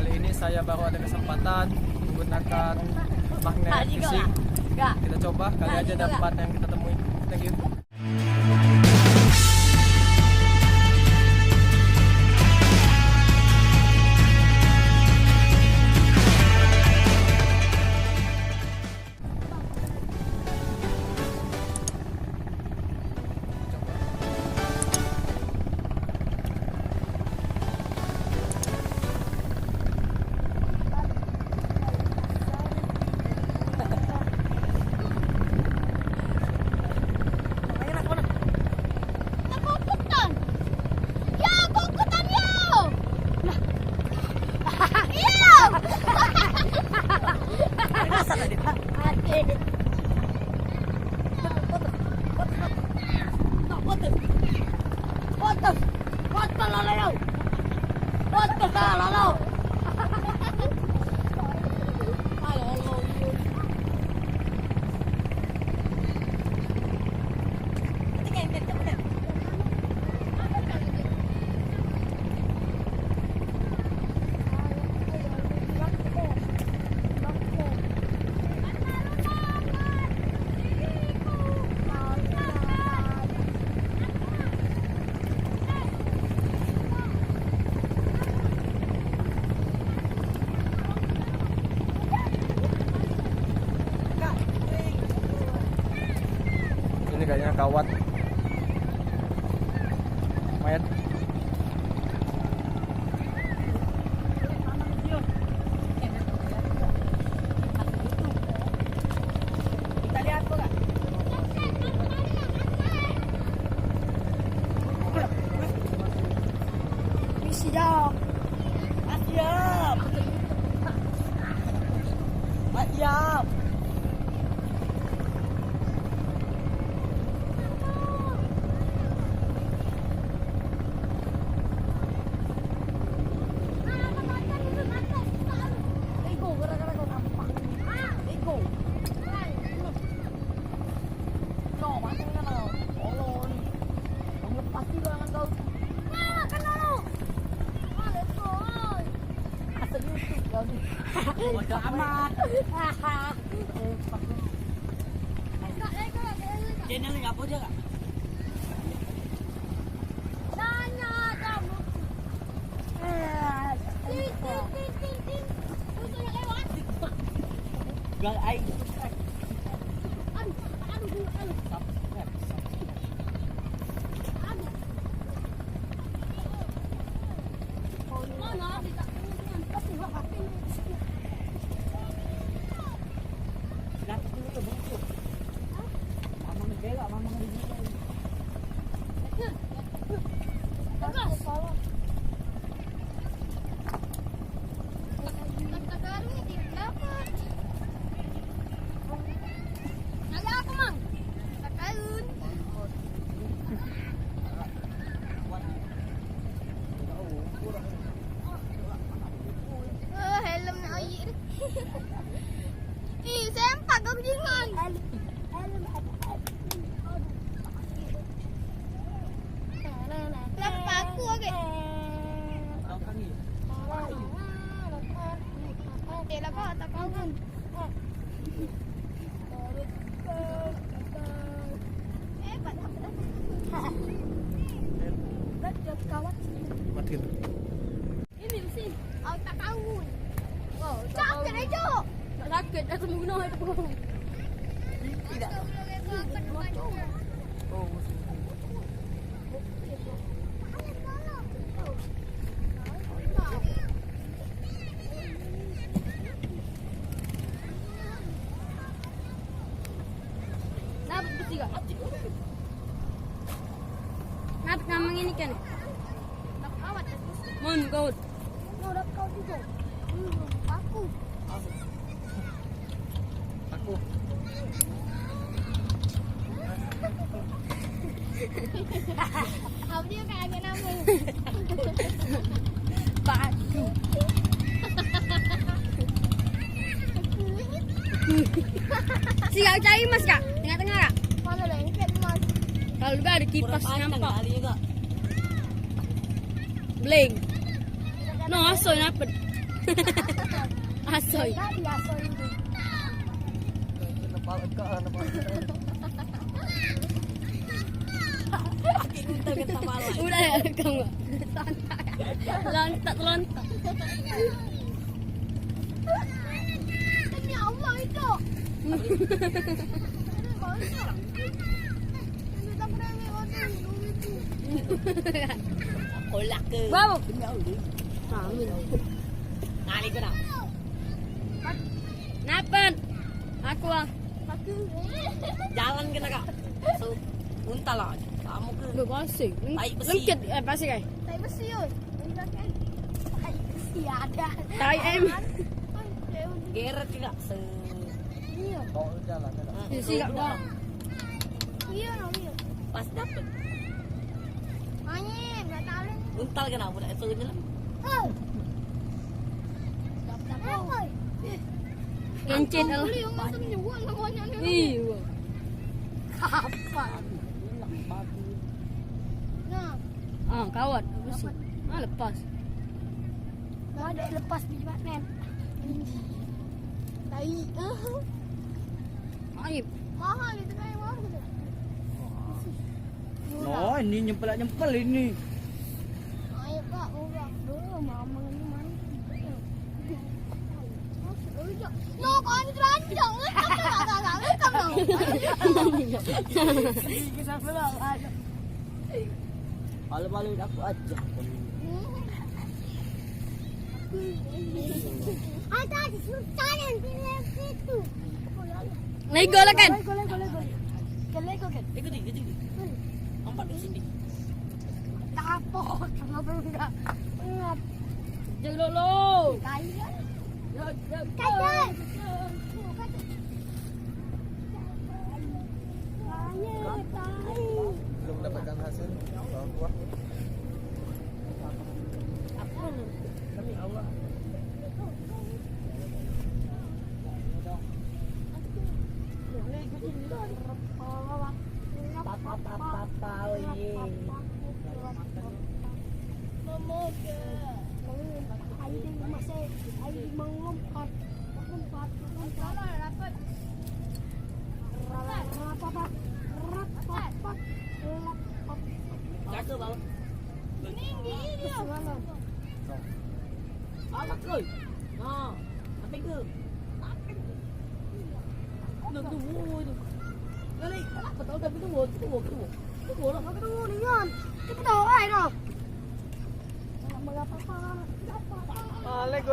Kali ini saya baru ada kesempatan menggunakan magnet fishing. Kita coba kali aja dapat yang kita temui. Thank you. Ini kayaknya kawat lumayan. Kita lihat kok nggak? Siap. Siap. Siap. Amat. Channel nggak apa aja kak? Tanya kamu. Gak air. Ih, sempak kau jingan. Lepas aku okey. Tidak kau tak kau pun. Kawan. Mati. Ini mesti. Aku tak tahu. Oh, sakit aja. Tak sakit, dah semua guna itu. Tidak. Oh, Dapat besi kak? Dapat ngamang ini kan? Dapat awat. Mon kau. Mau dapat kau juga? Aku. aku. Apa dia kayak agak nama? Batu. Siap cari mas kak? Tengah-tengah kak? Mana lengket mas? Kalau juga ada kipas nampak. Bling. No, asal dapat. Asoy. Asoy. Napalad ka, napalad ka. Udah ya kamu. Lontat. Demi Allah itu. Kolak ke? Babu. Amin. Nali ko na. Napan? Aku ah. Jalan ka na ka. So, punta lang. Kamu ke? Lu pasir. Baik besi. Lengket pasir kai. Tai besi oi. Tai besi ada. Tai em. Geret juga. Iya. Bawa lu jalan ya. Silap dah. Iya, iya. Pas dapet. Anjing, enggak tahu. Untal ka na. Wala ito nyo lang. Oh. Dapat. Kencet lah. Beli yang macam ni gua namanya ni. Iya. Kapan? Nah, Ah, kawat. Besi. Ah, lepas. dah ada lepas biji magnet. Tai. Aib. Mahal itu kan mahal tu. Oh, ini nyempel ini. Ayo Pak, murah. Mama ni mana? No, kau ni telanjang. Malu-maluin aku aja. Ada di sultan yang itu. Lego lah kan? Lego kan? Ikut. Nampak di sini. Tapok, kenapa enggak? Enggak. Jangan dulu. Kaya. Kaya. Kaya. Belum mendapatkan hasil. Bawa buah. Demi Allah. Papa, oye. Cakap bang. Anak ke? Ha, apa ke? Tunggu tu. Lali, apa tahu tapi tunggu lah. Kita tahu ai dah. Ah, Lego.